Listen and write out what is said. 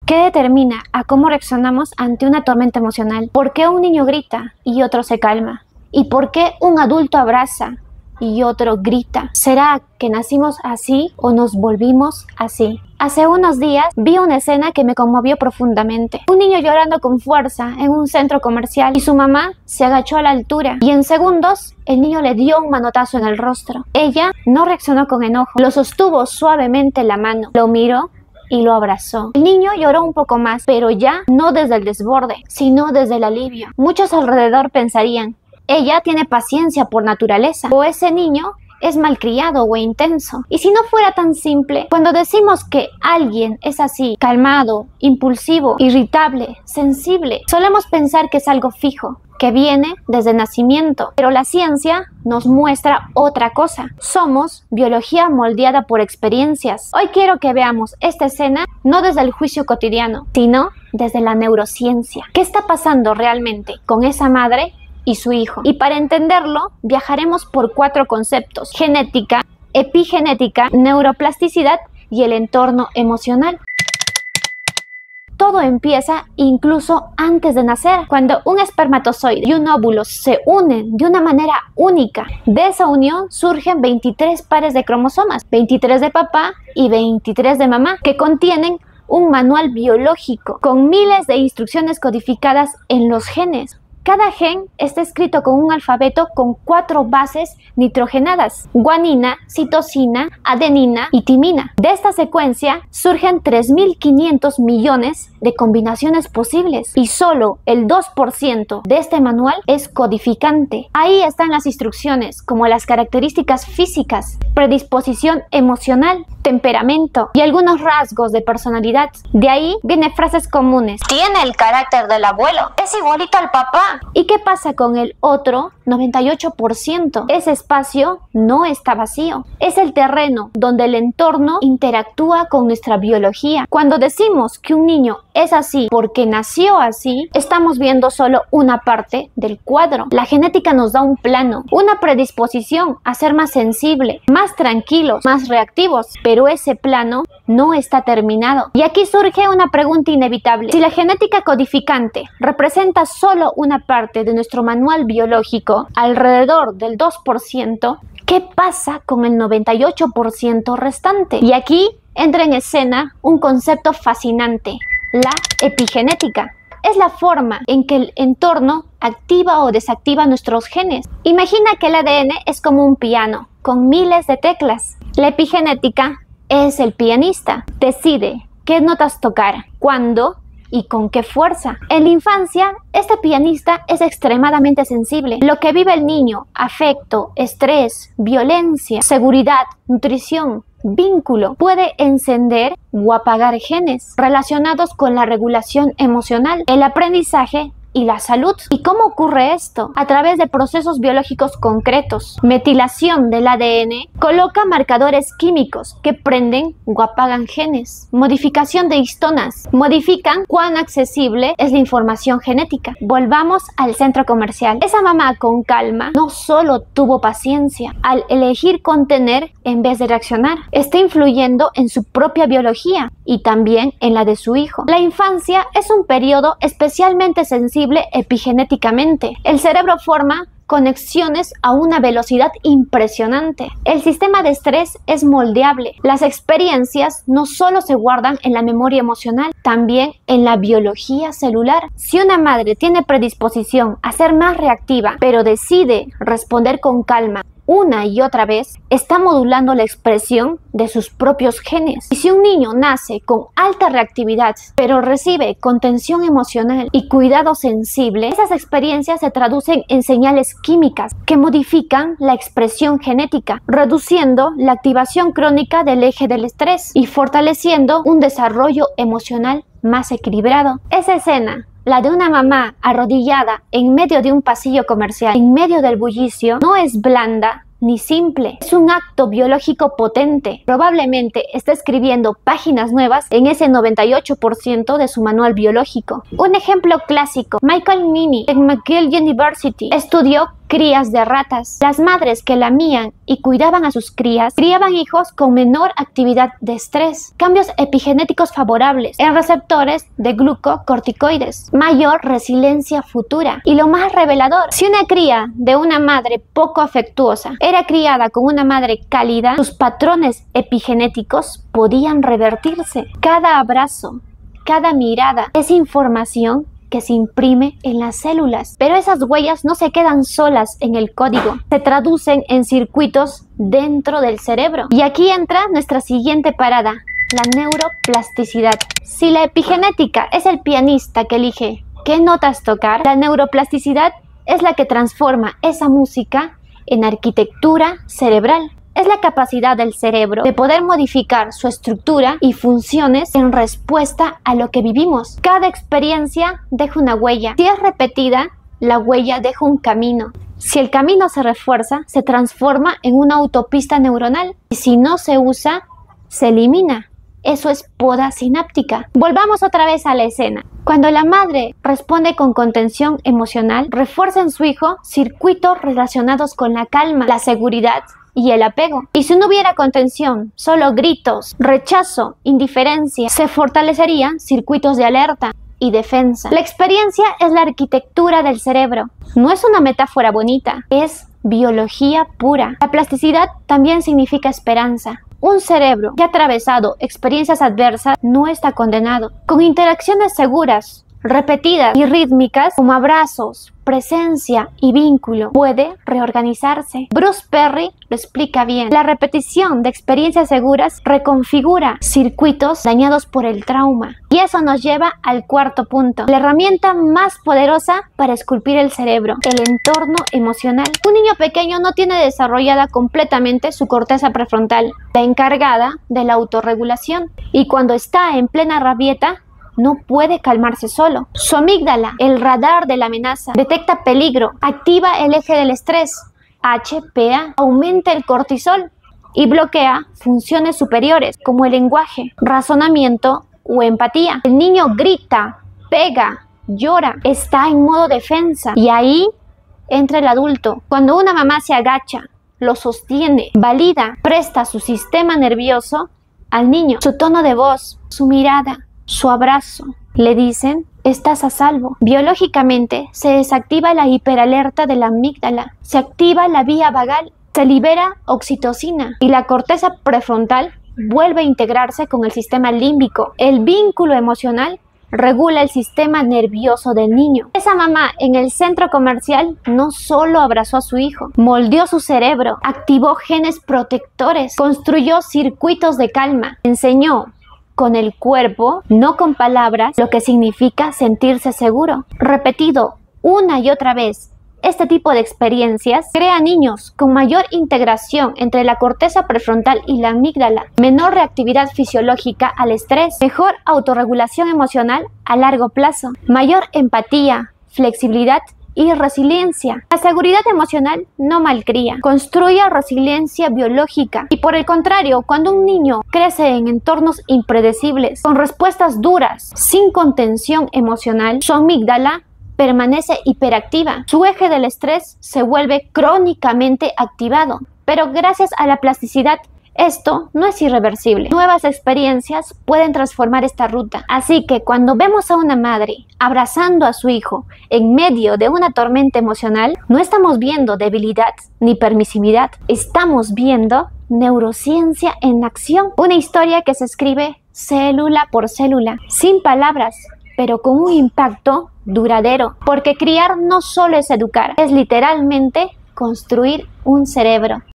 ¿Qué determina a cómo reaccionamos ante una tormenta emocional? ¿Por qué un niño grita y otro se calma? ¿Y por qué un adulto abraza y otro grita? ¿Será que nacimos así o nos volvimos así? Hace unos días vi una escena que me conmovió profundamente. Un niño llorando con fuerza en un centro comercial y su mamá se agachó a la altura y en segundos el niño le dio un manotazo en el rostro. Ella no reaccionó con enojo, lo sostuvo suavemente la mano, lo miró y lo abrazó. El niño lloró un poco más, pero ya no desde el desborde, sino desde el alivio. Muchos alrededor pensarían: ella tiene paciencia por naturaleza, o ese niño es malcriado o intenso. Y si no fuera tan simple, cuando decimos que alguien es así, calmado, impulsivo, irritable, sensible, solemos pensar que es algo fijo, que viene desde nacimiento, pero la ciencia nos muestra otra cosa. Somos biología moldeada por experiencias. Hoy quiero que veamos esta escena no desde el juicio cotidiano, sino desde la neurociencia. ¿Qué está pasando realmente con esa madre y su hijo? Y para entenderlo, viajaremos por 4 conceptos: genética, epigenética, neuroplasticidad y el entorno emocional. Todo empieza incluso antes de nacer, cuando un espermatozoide y un óvulo se unen de una manera única. De esa unión surgen 23 pares de cromosomas, 23 de papá y 23 de mamá, que contienen un manual biológico con miles de instrucciones codificadas en los genes. Cada gen está escrito con un alfabeto con 4 bases nitrogenadas: guanina, citosina, adenina y timina. De esta secuencia surgen 3.500 millones de combinaciones posibles y solo el 2% de este manual es codificante. Ahí están las instrucciones, como las características físicas, predisposición emocional, temperamento y algunos rasgos de personalidad. De ahí vienen frases comunes: tiene el carácter del abuelo, es igualito al papá. ¿Y qué pasa con el otro 98%? Ese espacio no está vacío. Es el terreno donde el entorno interactúa con nuestra biología. Cuando decimos que un niño es así porque nació así, estamos viendo solo una parte del cuadro. La genética nos da un plano, una predisposición a ser más sensible, más tranquilos, más reactivos, pero ese plano no está terminado. Y aquí surge una pregunta inevitable: si la genética codificante representa solo una parte de nuestro manual biológico, alrededor del 2%, ¿qué pasa con el 98% restante? Y aquí entra en escena un concepto fascinante: la epigenética. Es la forma en que el entorno activa o desactiva nuestros genes. Imagina que el ADN es como un piano con miles de teclas. La epigenética es el pianista. Decide qué notas tocar, cuándo y con qué fuerza. En la infancia, este pianista es extremadamente sensible. Lo que vive el niño: afecto, estrés, violencia, seguridad, nutrición, vínculo, puede encender o apagar genes relacionados con la regulación emocional, el aprendizaje y la salud. ¿Y cómo ocurre esto? A través de procesos biológicos concretos. Metilación del ADN coloca marcadores químicos que prenden o apagan genes. Modificación de histonas modifican cuán accesible es la información genética. Volvamos al centro comercial. Esa mamá con calma no solo tuvo paciencia al elegir contener en vez de reaccionar, está influyendo en su propia biología y también en la de su hijo. La infancia es un periodo especialmente sensible epigenéticamente. El cerebro forma conexiones a una velocidad impresionante. El sistema de estrés es moldeable. Las experiencias no solo se guardan en la memoria emocional, también en la biología celular. Si una madre tiene predisposición a ser más reactiva, pero decide responder con calma una y otra vez, está modulando la expresión de sus propios genes. Y si un niño nace con alta reactividad, pero recibe contención emocional y cuidado sensible, esas experiencias se traducen en señales químicas que modifican la expresión genética, reduciendo la activación crónica del eje del estrés y fortaleciendo un desarrollo emocional más equilibrado. Esa escena, la de una mamá arrodillada en medio de un pasillo comercial, en medio del bullicio, no es blanda ni simple. Es un acto biológico potente. Probablemente está escribiendo páginas nuevas en ese 98% de su manual biológico. Un ejemplo clásico: Michael Meany en McGill University estudió crías de ratas. Las madres que lamían y cuidaban a sus crías, criaban hijos con menor actividad de estrés, cambios epigenéticos favorables en receptores de glucocorticoides, mayor resiliencia futura. Y lo más revelador, si una cría de una madre poco afectuosa era criada con una madre cálida, sus patrones epigenéticos podían revertirse. Cada abrazo, cada mirada es información que se imprime en las células. Pero esas huellas no se quedan solas en el código, se traducen en circuitos dentro del cerebro. Y aquí entra nuestra siguiente parada, la neuroplasticidad. Si la epigenética es el pianista que elige qué notas tocar, la neuroplasticidad es la que transforma esa música en arquitectura cerebral. Es la capacidad del cerebro de poder modificar su estructura y funciones en respuesta a lo que vivimos. Cada experiencia deja una huella. Si es repetida, la huella deja un camino. Si el camino se refuerza, se transforma en una autopista neuronal. Y si no se usa, se elimina. Eso es poda sináptica. Volvamos otra vez a la escena. Cuando la madre responde con contención emocional, refuerza en su hijo circuitos relacionados con la calma, la seguridad y el apego. Y si no hubiera contención, solo gritos, rechazo, indiferencia, se fortalecerían circuitos de alerta y defensa. La experiencia es la arquitectura del cerebro. No es una metáfora bonita, es biología pura. La plasticidad también significa esperanza. Un cerebro que ha atravesado experiencias adversas no está condenado. Con interacciones seguras, repetidas y rítmicas, como abrazos, presencia y vínculo, puede reorganizarse. Bruce Perry lo explica bien. La repetición de experiencias seguras reconfigura circuitos dañados por el trauma. Y eso nos lleva al cuarto punto, la herramienta más poderosa para esculpir el cerebro, el entorno emocional. Un niño pequeño no tiene desarrollada completamente su corteza prefrontal, la encargada de la autorregulación. Y cuando está en plena rabieta, no puede calmarse solo. Su amígdala, el radar de la amenaza, detecta peligro, activa el eje del estrés, HPA, aumenta el cortisol y bloquea funciones superiores como el lenguaje, razonamiento o empatía. El niño grita, pega, llora, está en modo defensa y ahí entra el adulto. Cuando una mamá se agacha, lo sostiene, valida, presta su sistema nervioso al niño, su tono de voz, su mirada, su abrazo, le dicen, estás a salvo. Biológicamente se desactiva la hiperalerta de la amígdala, se activa la vía vagal, se libera oxitocina y la corteza prefrontal vuelve a integrarse con el sistema límbico. El vínculo emocional regula el sistema nervioso del niño. Esa mamá en el centro comercial no solo abrazó a su hijo, moldeó su cerebro, activó genes protectores, construyó circuitos de calma, enseñó con el cuerpo, no con palabras, lo que significa sentirse seguro. Repetido una y otra vez, este tipo de experiencias crea niños con mayor integración entre la corteza prefrontal y la amígdala, menor reactividad fisiológica al estrés, mejor autorregulación emocional a largo plazo, mayor empatía, flexibilidad y resiliencia. La seguridad emocional no malcría, construye resiliencia biológica. Y por el contrario, cuando un niño crece en entornos impredecibles, con respuestas duras, sin contención emocional, su amígdala permanece hiperactiva. Su eje del estrés se vuelve crónicamente activado. Pero gracias a la plasticidad, esto no es irreversible. Nuevas experiencias pueden transformar esta ruta. Así que cuando vemos a una madre abrazando a su hijo en medio de una tormenta emocional, no estamos viendo debilidad ni permisividad. Estamos viendo neurociencia en acción. Una historia que se escribe célula por célula, sin palabras, pero con un impacto duradero. Porque criar no solo es educar, es literalmente construir un cerebro.